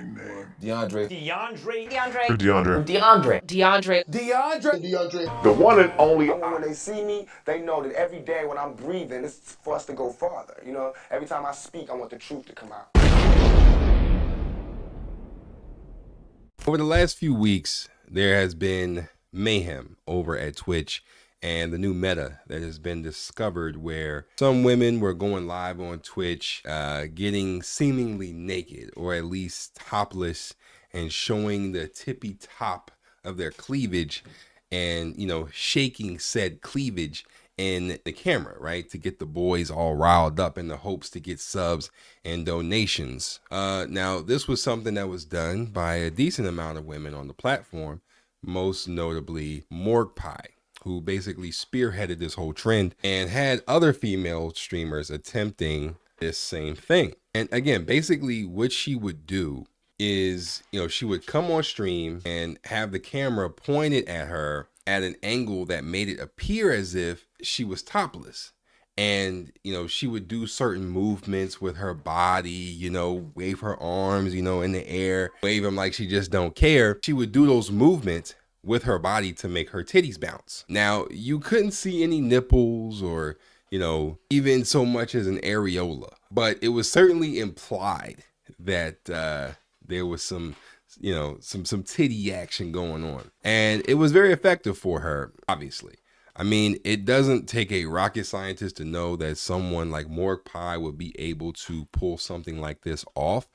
name. DeOndre. The one and only. When they see me, they know that every day when I'm breathing, it's for us to go farther. You know, every time I speak, I want the truth to come out. Over the last few weeks, there has been mayhem over at Twitch and the new meta that has been discovered where some women were going live on Twitch, getting seemingly naked or at least topless and showing the tippy top of their cleavage and, you know, shaking said cleavage in the camera, right, to get the boys all riled up in the hopes to get subs and donations. Now, this was something that was done by a decent amount of women on the platform, most notably Morgpie, who basically spearheaded this whole trend and had other female streamers attempting this same thing. And again, basically what she would do is, you know, she would come on stream and have the camera pointed at her at an angle that made it appear as if she was topless. And, you know, she would do certain movements with her body, you know, wave her arms, you know, in the air, wave them like she just don't care. She would do those movements with her body to make her titties bounce. Now, you couldn't see any nipples or, you know, even so much as an areola, but it was certainly implied that there was some, you know, some titty action going on. And it was very effective for her, obviously. I mean, it doesn't take a rocket scientist to know that someone like Morgpie would be able to pull something like this off,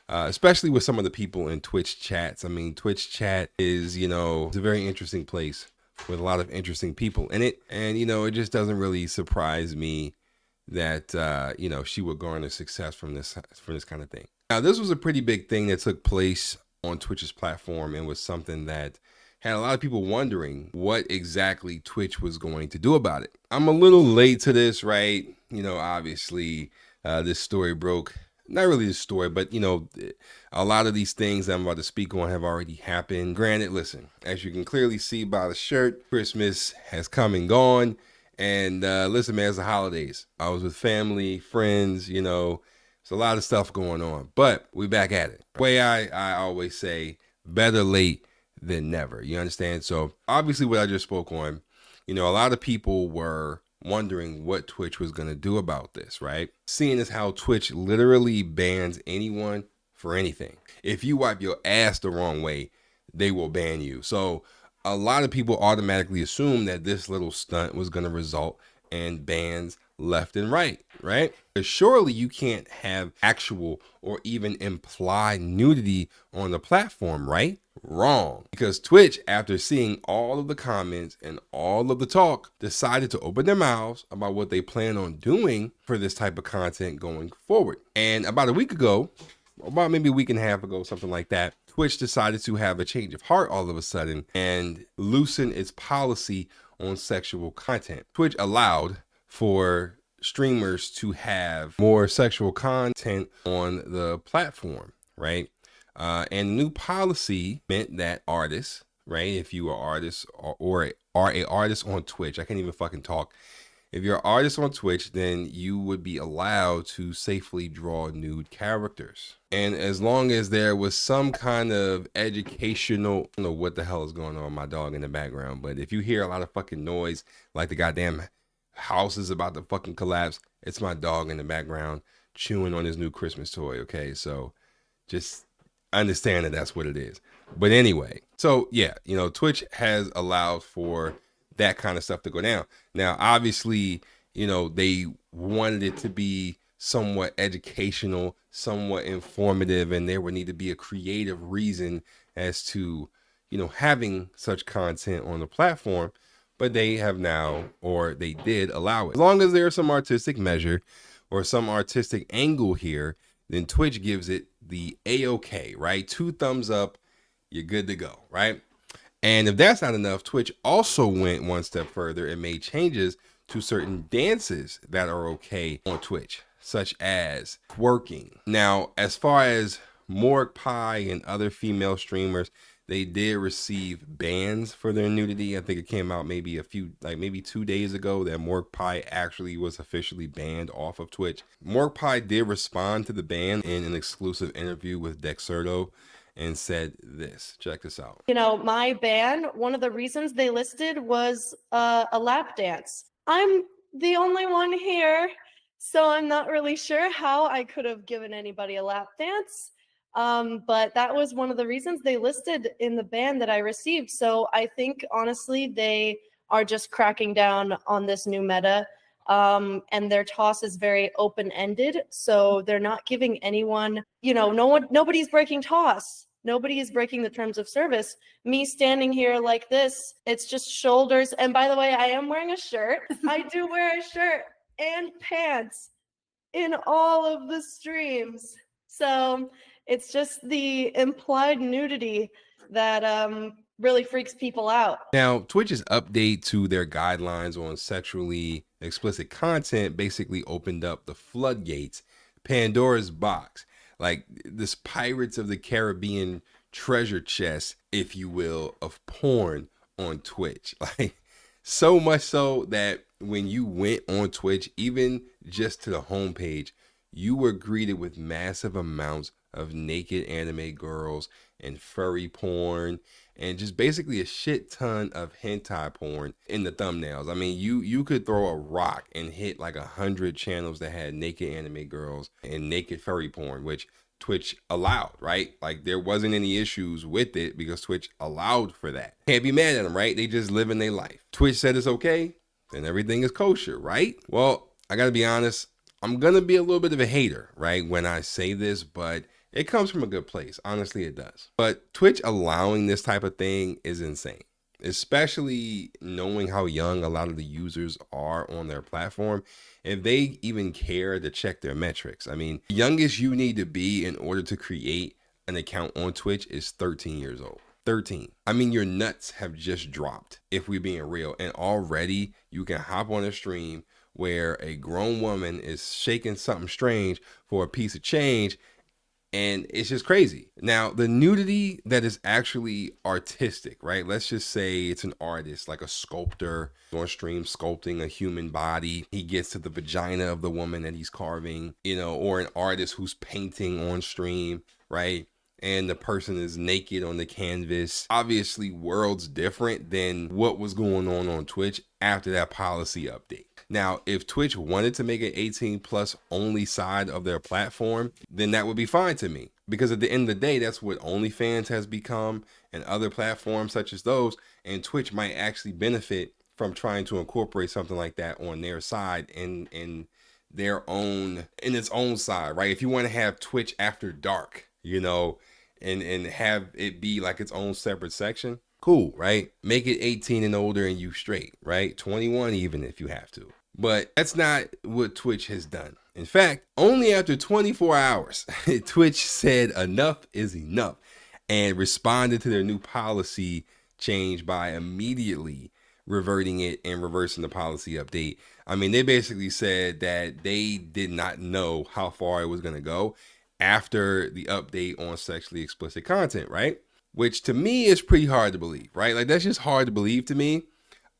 especially with some of the people in Twitch chats. I mean, Twitch chat is, you know, it's a very interesting place with a lot of interesting people in it. And, you know, it just doesn't really surprise me that, you know, she would garner success from this kind of thing. Now, this was a pretty big thing that took place on Twitch's platform and was something that had a lot of people wondering what exactly Twitch was going to do about it. I'm a little late to this, right? You know, obviously, this story broke. Not really the story, but, you know, a lot of these things that I'm about to speak on have already happened. Granted, listen, as you can clearly see by the shirt, Christmas has come and gone. And listen, man, it's the holidays. I was with family, friends, you know, there's a lot of stuff going on, but we back at it. The way I always say, better late than never. You understand? So obviously what I just spoke on, you know, a lot of people were wondering what Twitch was going to do about this, right? Seeing as how Twitch literally bans anyone for anything. If you wipe your ass the wrong way, they will ban you. So a lot of people automatically assume that this little stunt was going to result in bans left and right? But surely you can't have actual or even implied nudity on the platform, right? Wrong. Because Twitch, after seeing all of the comments and all of the talk, decided to open their mouths about what they plan on doing for this type of content going forward. And about a week ago, about maybe a week and a half ago, something like that, Twitch decided to have a change of heart all of a sudden and loosen its policy on sexual content. Twitch allowed for streamers to have more sexual content on the platform, right? And the new policy meant that artists, right? If you are artists or are a artist on Twitch, I can't even fucking talk. If you're an artist on Twitch, then you would be allowed to safely draw nude characters. And as long as there was some kind of educational, I don't know what the hell is going on with my dog in the background, but if you hear a lot of fucking noise, like the goddamn house is about to fucking collapse, it's my dog in the background chewing on his new Christmas toy, okay? So just understand that that's what it is. But anyway, so yeah, you know, Twitch has allowed for that kind of stuff to go down. Now, obviously, you know, they wanted it to be somewhat educational, somewhat informative, and there would need to be a creative reason as to, you know, having such content on the platform. But they have now, or they did allow it. As long as there's some artistic measure or some artistic angle here, then Twitch gives it the A-OK, right? 2 thumbs up, you're good to go, right? And if that's not enough, Twitch also went one step further and made changes to certain dances that are okay on Twitch, such as twerking. Now, as far as Morgpie and other female streamers, They did receive bans for their nudity. I think it came out maybe maybe 2 days ago that Morgpie actually was officially banned off of Twitch. Morgpie did respond to the ban in an exclusive interview with Dexerto and said this. Check this out. You know, my ban, one of the reasons they listed was a lap dance. I'm the only one here, so I'm not really sure how I could have given anybody a lap dance. But that was one of the reasons they listed in the ban that I received. So I think, honestly, they are just cracking down on this new meta. And their toss is very open-ended. So they're not giving anyone, you know, nobody's breaking toss. Nobody is breaking the terms of service. Me standing here like this, it's just shoulders. And by the way, I am wearing a shirt. I do wear a shirt and pants in all of the streams. So it's just the implied nudity that really freaks people out. Now, Twitch's update to their guidelines on sexually explicit content basically opened up the floodgates, Pandora's box, like this Pirates of the Caribbean treasure chest, if you will, of porn on Twitch. Like, so much so that when you went on Twitch, even just to the homepage, you were greeted with massive amounts of naked anime girls and furry porn and just basically a shit ton of hentai porn in the thumbnails. I mean, you could throw a rock and hit like 100 channels that had naked anime girls and naked furry porn, which Twitch allowed, right? Like, there wasn't any issues with it because Twitch allowed for that. Can't be mad at them, right? They just living their life. Twitch said it's okay, then everything is kosher, right? Well, I gotta be honest, I'm gonna be a little bit of a hater, right, when I say this, but it comes from a good place. Honestly, it does. But Twitch allowing this type of thing is insane, especially knowing how young a lot of the users are on their platform. If they even care to check their metrics. I mean, the youngest you need to be in order to create an account on Twitch is 13 years old. 13. I mean, your nuts have just dropped, if we're being real. And already you can hop on a stream where a grown woman is shaking something strange for a piece of change, and it's just crazy. Now, the nudity that is actually artistic, right? Let's just say it's an artist, like a sculptor on stream sculpting a human body. He gets to the vagina of the woman that he's carving, you know, or an artist who's painting on stream, right? And the person is naked on the canvas. Obviously, worlds different than what was going on Twitch after that policy update. Now, if Twitch wanted to make an 18 plus only side of their platform, then that would be fine to me. Because at the end of the day, that's what OnlyFans has become and other platforms such as those. And Twitch might actually benefit from trying to incorporate something like that on their side in its own side, right? If you want to have Twitch after dark, you know, and have it be like its own separate section, cool, right? Make it 18 and older and you straight, right? 21 even if you have to. But that's not what Twitch has done. In fact, only after 24 hours, Twitch said enough is enough and responded to their new policy change by immediately reverting it and reversing the policy update. I mean, they basically said that they did not know how far it was going to go after the update on sexually explicit content, right? Which to me is pretty hard to believe, right? Like, that's just hard to believe to me.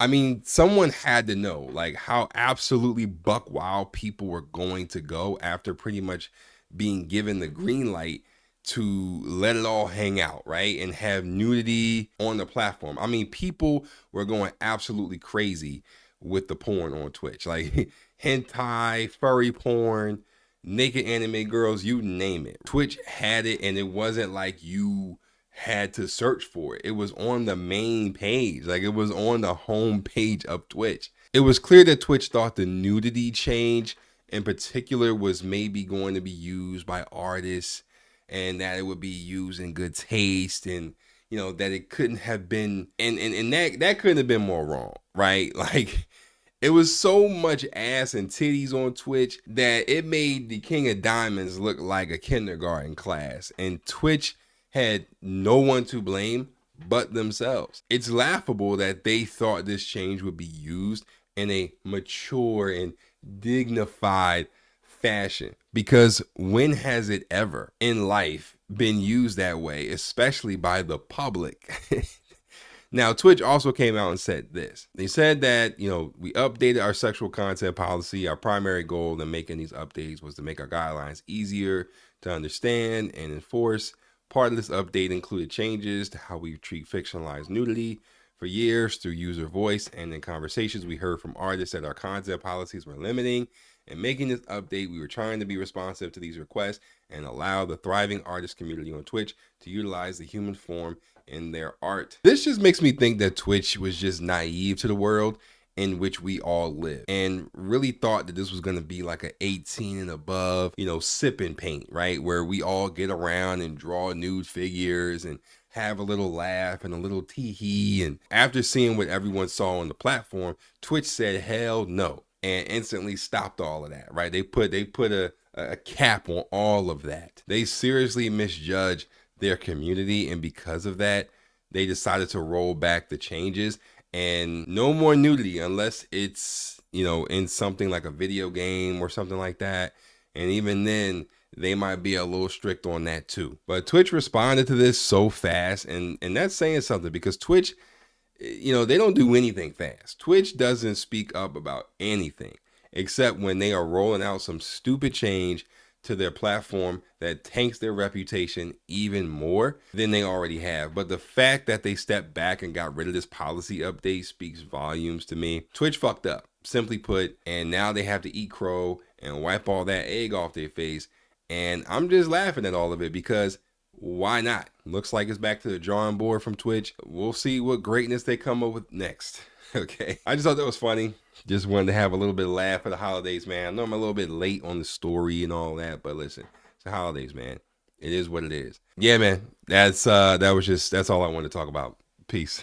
I mean, someone had to know like how absolutely buck wild people were going to go after pretty much being given the green light to let it all hang out, right? And have nudity on the platform. I mean, people were going absolutely crazy with the porn on Twitch, like hentai, furry porn, naked anime girls, you name it. Twitch had it, and it wasn't like you had to search for it. It was on the main page. Like, it was on the home page of Twitch. It was clear that Twitch thought the nudity change in particular was maybe going to be used by artists and that it would be used in good taste, and you know that it couldn't have been and that couldn't have been more wrong, right? Like, it was so much ass and titties on Twitch that it made the King of Diamonds look like a kindergarten class, and Twitch had no one to blame but themselves. It's laughable that they thought this change would be used in a mature and dignified fashion, because when has it ever in life been used that way, especially by the public. Now, Twitch also came out and said this. They said that, we updated our sexual content policy. Our primary goal in making these updates was to make our guidelines easier to understand and enforce. Part of this update included changes to how we treat fictionalized nudity. For years, through user voice and in conversations, we heard from artists that our content policies were limiting. In making this update, we were trying to be responsive to these requests and allow the thriving artist community on Twitch to utilize the human form in their art. This just makes me think that Twitch was just naive to the world in which we all live and really thought that this was going to be like a 18 and above, sipping paint, right? Where we all get around and draw nude figures and have a little laugh and a little tee-hee. And after seeing what everyone saw on the platform, Twitch said, hell no, and instantly stopped all of that, right? They put a cap on all of that. They seriously misjudged their community, and because of that, they decided to roll back the changes and no more nudity unless it's, in something like a video game or something like that. And even then, they might be a little strict on that too. But Twitch responded to this so fast, and that's saying something, because Twitch, they don't do anything fast. Twitch doesn't speak up about anything except when they are rolling out some stupid change to their platform that tanks their reputation even more than they already have. But the fact that they stepped back and got rid of this policy update speaks volumes to me. Twitch fucked up, simply put, and now they have to eat crow and wipe all that egg off their face. And I'm just laughing at all of it, because why not? Looks like it's back to the drawing board from Twitch. We'll see what greatness they come up with next. Okay, I just thought that was funny. Just wanted to have a little bit of laugh for the holidays, man. I know I'm a little bit late on the story and all that, but listen, it's the holidays, man. It is what it is. Yeah, man. That's all I wanted to talk about. Peace.